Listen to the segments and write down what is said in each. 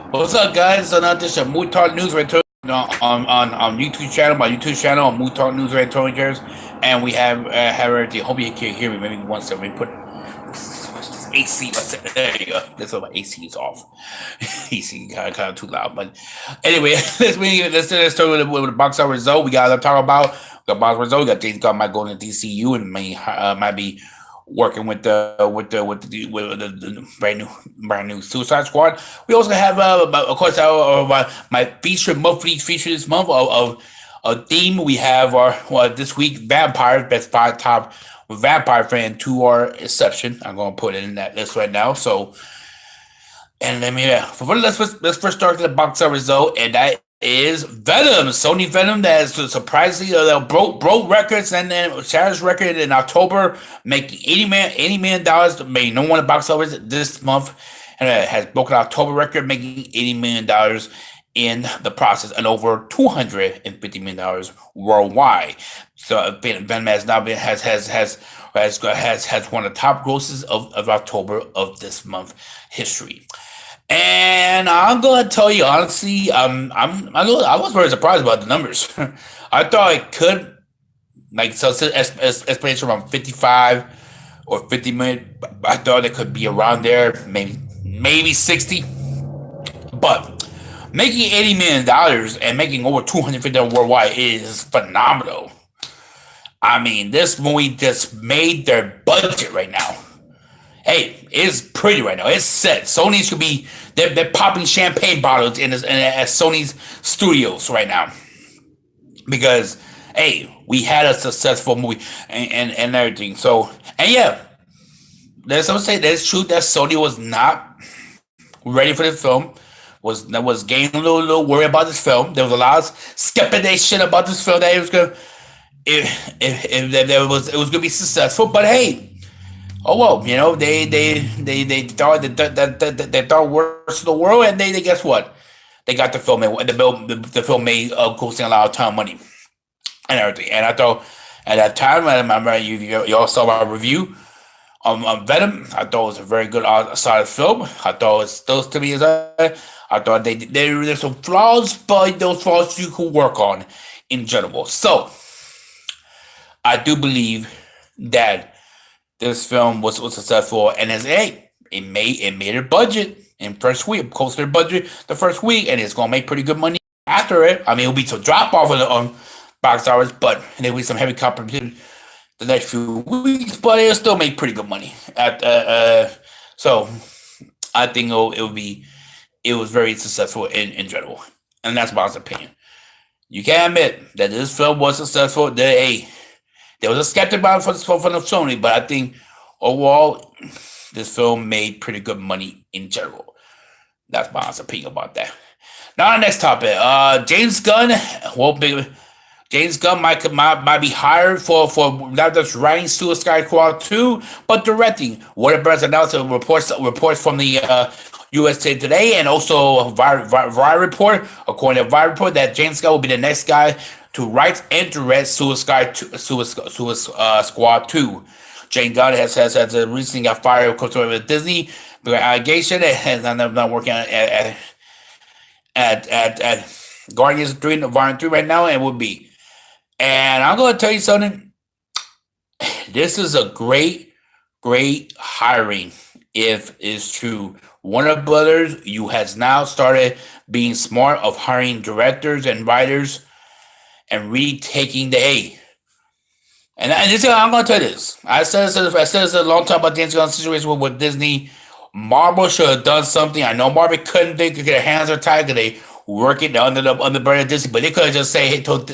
What's up, guys? So now this is Mood Talk News right on YouTube channel, my YouTube channel on Mood Talk News right Gutierrez, and we have everything. Hope you can hear me. Maybe one second. Let me put this AC. There you go. That's why my AC is off. AC kind of too loud, but anyway, let's start with the box office result. We got to talk about. We got box office result. We got James Gunn might go to DCU and might be working with the brand new Suicide Squad. We also have, of course, my feature this month of a theme. We have our this week vampires, best five top vampire fan to our exception. I'm going to put it in that list right now. So, and let me let's first start with the box office result, and that is Venom, Sony Venom, that is surprisingly broke records and then Shadow's record in October, making $80 million dollars, made no one at box office this month, and it has broken October record, making $80 million in the process, and over $250 million worldwide. So Venom has now been has one of the top grosses of October of this month history. And I'm gonna tell you honestly, I was very surprised about the numbers. I thought it could explanation around 55 or 50 million. I thought it could be around there, maybe 60. But making $80 million and making over 250 worldwide is phenomenal. I mean, this movie just made their budget right now. Hey, it's pretty right now. It's set. Sony should be they're popping champagne bottles at Sony's studios right now because hey, we had a successful movie and everything. So and yeah, there's some say that's true that Sony was not ready for this film. Was getting a little worried about this film. There was a lot of speculation about this film that it was gonna if there was it was gonna be successful. But hey, oh well, they thought they thought worst of the world, and they guess what? They got the film, and the film made costing a lot of time, money, and everything. And I thought at that time, I remember you all saw my review on Venom. I thought it was a very good, solid film. I thought it was still to me as I thought there's some flaws, but those flaws you could work on in general. So I do believe that this film was successful, and as it made a budget in first week, close to their budget the first week, and it's gonna make pretty good money after it. I mean, it'll be some drop off on box office, but there'll be some heavy competition the next few weeks, but it'll still make pretty good money. So I think it was very successful in general, and that's my opinion. You can admit that this film was successful. There was a skeptic about it for the Sony, but I think overall this film made pretty good money in general. That's my honest opinion about that. Now, the next topic. James Gunn. Well, James Gunn might be hired for not just writing Suicide Squad 2, but directing. Warner Bros. Announced reports from the USA Today and also Variety Report, according to Variety Report, that James Gunn will be the next guy to write and direct Suicide Squad 2. James Gunn has recently got fired with Disney for allegation and not working at Guardians 3 and Volume 3 right now, and will be. And I'm going to tell you something. This is a great hiring if it's true. Warner Brothers, you has now started being smart of hiring directors and writers and retaking the A. And this I'm going to tell you this. I said this a long time about the James Gunn situation with Disney. Marvel should have done something. I know Marvel couldn't. They could get their hands are tied because they work it under the brand of Disney. But they could have just say, hey, told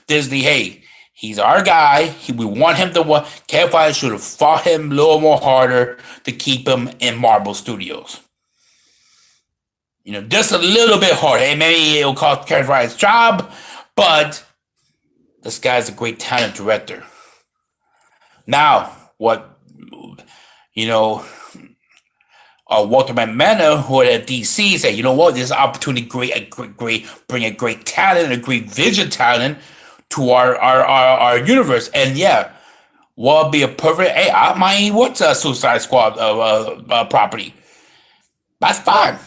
Disney, hey, he's our guy. We want him to win. Kevin Feige should have fought him a little more harder to keep him in Marvel Studios. Just a little bit harder. Hey, maybe it'll cost Kevin Feige's job, but this guy's a great talent director. Now, what Walter McMahon, who at DC, said, you know what, this opportunity, bring a great talent, a great vision talent to our universe, and yeah, what would be a perfect? Hey, I might watch a Suicide Squad property. That's fine.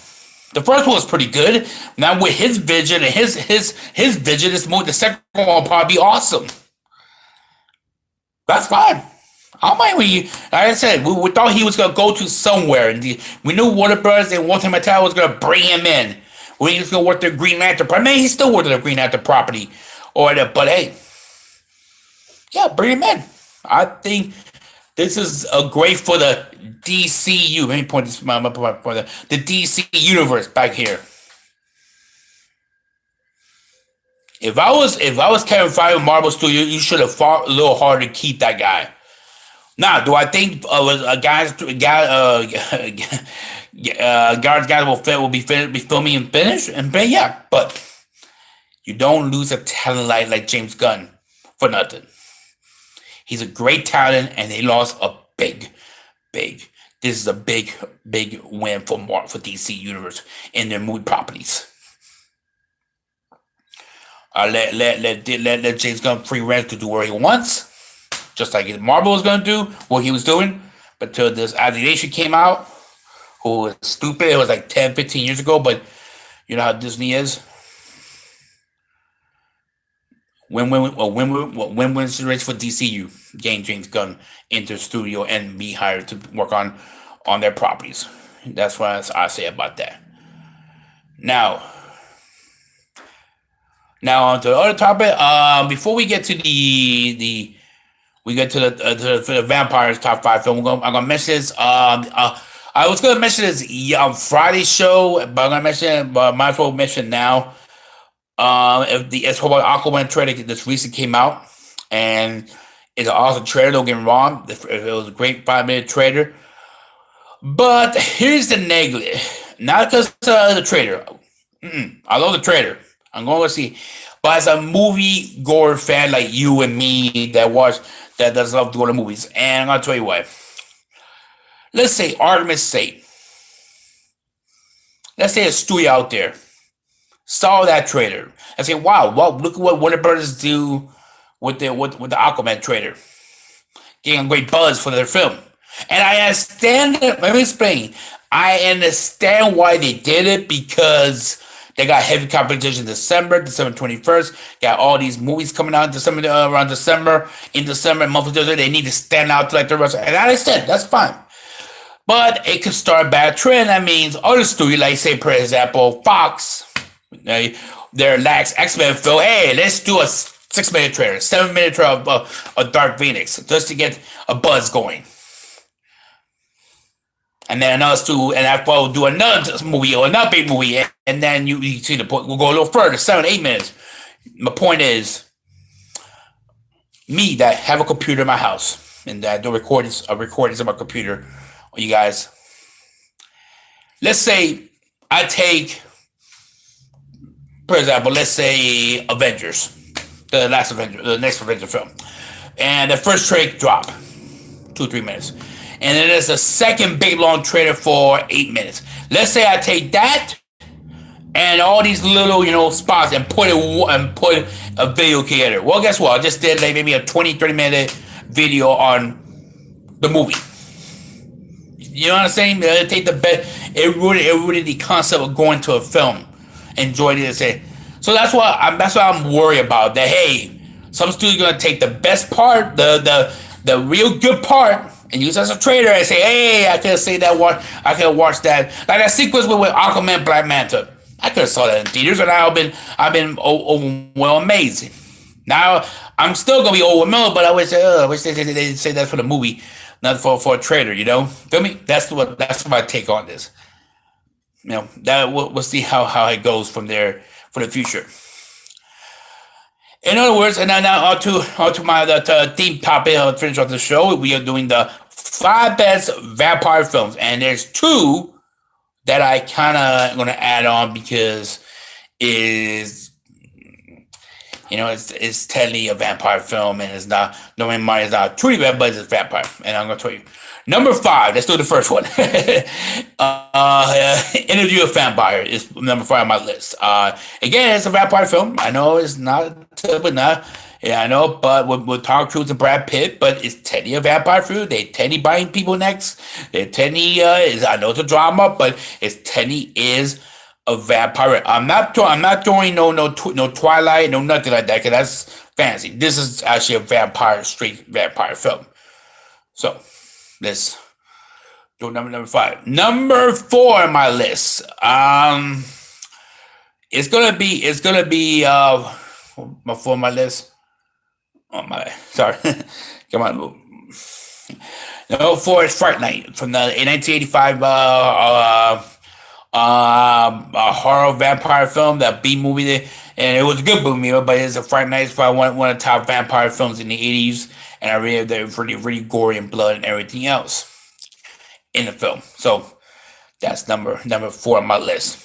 The first one was pretty good. Now with his vision and his vision, this movie, the second one will probably be awesome. That's fine. I don't mind when you, like I said, we thought he was gonna go to somewhere, and we knew Warner Bros. And Walter Matthau was gonna bring him in. When he was gonna work the Green Lantern property. I mean, he's still working the Green Lantern property, but hey, yeah, bring him in. I think this is a great for the DCU. Let me point this for the DC universe back here. If I was Kevin Feige of Marvel Studio, you should have fought a little harder to keep that guy. Now, do I think guys will be filming and finished? And yeah, but you don't lose a talent like James Gunn for nothing. He's a great talent, and they lost a big. This is a big win for DC Universe in their movie properties. Let James Gunn free reign to do what he wants, just like Marvel was gonna do what he was doing. But till this accusation came out, who was stupid. It was like 10, 15 years ago, but you know how Disney is. Win-win situation for DCU. Getting James Gunn into the studio and be hired to work on their properties. That's what I say about that. Now on to the other topic. Before we get to the vampires top 5 film, I'm gonna mention this. I was gonna mention this on Friday's show, but I'm gonna mention it. But might as well mention it now. If the it's about Aquaman trailer this recently came out, and it's an awesome trailer. Don't get me wrong; it was a great 5-minute trailer. But here's the negative. Not because the trailer. I love the trailer. I'm going to see, but as a movie goer fan like you and me that does love to go to movies, and I'm gonna tell you why. Let's say, argument's sake, let's say a studio out there saw that trailer and say, "Wow, look at what Warner Brothers do with the Aquaman trailer, getting a great buzz for their film." And I understand it. Let me explain. I understand why they did it, because they got heavy competition December 21st. Got all these movies coming out in December, around December. In December, month of December, they need to stand out like the rest. And I understand, that's fine. But it could start a bad trend. That means other studios, like say, for example, Fox, their last X-Men film, hey, let's do a 6-minute trailer, 7-minute trailer of Dark Phoenix, just to get a buzz going. And then another studio, and after we'll do another movie or another big movie, and then you see the point. We'll go a little further, 7, 8 minutes. My point is, me that have a computer in my house and that do recordings on my computer, you guys. Let's say I take, for example, let's say Avengers, the next Avenger film, and the first trailer drop, 2-3 minutes. And then there's a second big long trailer for 8 minutes. Let's say I take that and all these little, spots and put a video together. Well, guess what? I just did like maybe a 20-30 minute video on the movie. You know what I'm saying? Take the best. It ruined the concept of going to a film. Enjoyed it. So that's what I'm worried about. That hey, some studio's gonna take the best part, the real good part, and use it as a trailer and say, hey, I could say that one. I could watch that. Like that sequence with Aquaman, Black Manta. I could have saw that in theaters, and I've been amazing. Now I'm still gonna be overwhelmed, but I wish they say that for the movie, not for a trailer. Feel me? That's my take on this. That we'll see how it goes from there for the future. In other words, and now onto my theme topic. I'll finish off the show. We are doing the 5 best vampire films, and there's 2 that I kind of going to add on because it's technically a vampire film, and it's not. No, in mind, it's not truly vampire, but it's vampire. And I'm going to tell you. Number 5. Let's do the first one. Interview with Vampire is number 5 on my list. Again, it's a vampire film. I know it's not, but not. Yeah, I know, but with Tom Cruise and Brad Pitt, but it's technically a vampire film. They technically biting people necks. They technically I know it's a drama, but it's technically is a vampire. I'm not doing no Twilight, no nothing like that, because that's fantasy. This is actually a straight vampire film. So let's do number five. Number four on my list. It's gonna be for my list. Oh my, sorry. Come on. Number four is Fright Night from the 1985 a horror vampire film, that B movie, and it was a good movie, but it's a Fright Night. It's probably one of the top vampire films in the 80s, and I really they're really gory and blood and everything else in the film. So that's number four on my list.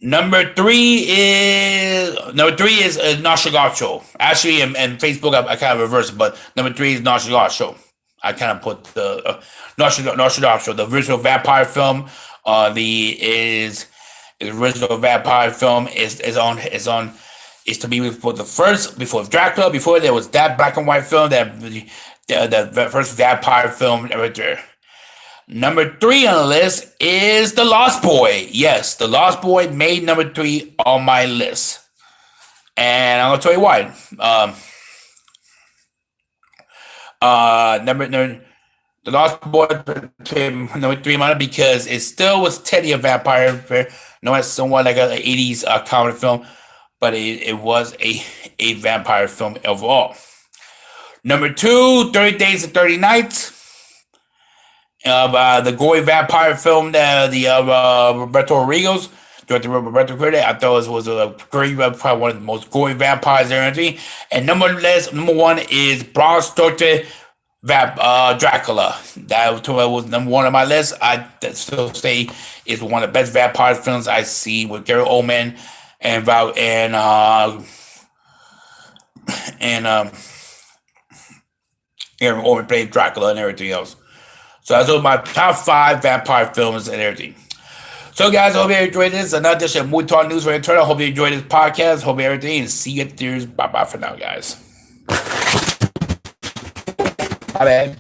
Number three is Nosferatu. Actually, in Facebook, I kind of reversed it, but number three is Nosferatu. I kind of put the Nosferatu, the original vampire film. The original vampire film is to be before the first, before Dracula. Before there was that black and white film, that the first vampire film ever there. Number three on the list is The Lost Boy. Yes, The Lost Boy made number three on my list, and I'm gonna tell you why. The Lost Boy came number three on it because it still was Teddy a vampire. No, it's somewhat like an 80s comedy film, but it was a vampire film overall. Number two, 30 Days and 30 Nights. The gory vampire film that Roberto Rodriguez directed. Roberto Rodriguez, I thought it was a great, probably one of the most gory vampires there. And number one is Bram Stoker Dracula. That was number one on my list. I still say it's one of the best vampire films I see, with Gary Oldman and Gary Oldman played Dracula and everything else. So that's all my top five vampire films and everything. So guys, I hope you enjoyed this. Another edition of Movie Talk News for Eternal. Hope you enjoyed this podcast. Hope everything, and see you at theaters. Bye bye for now, guys. Bye.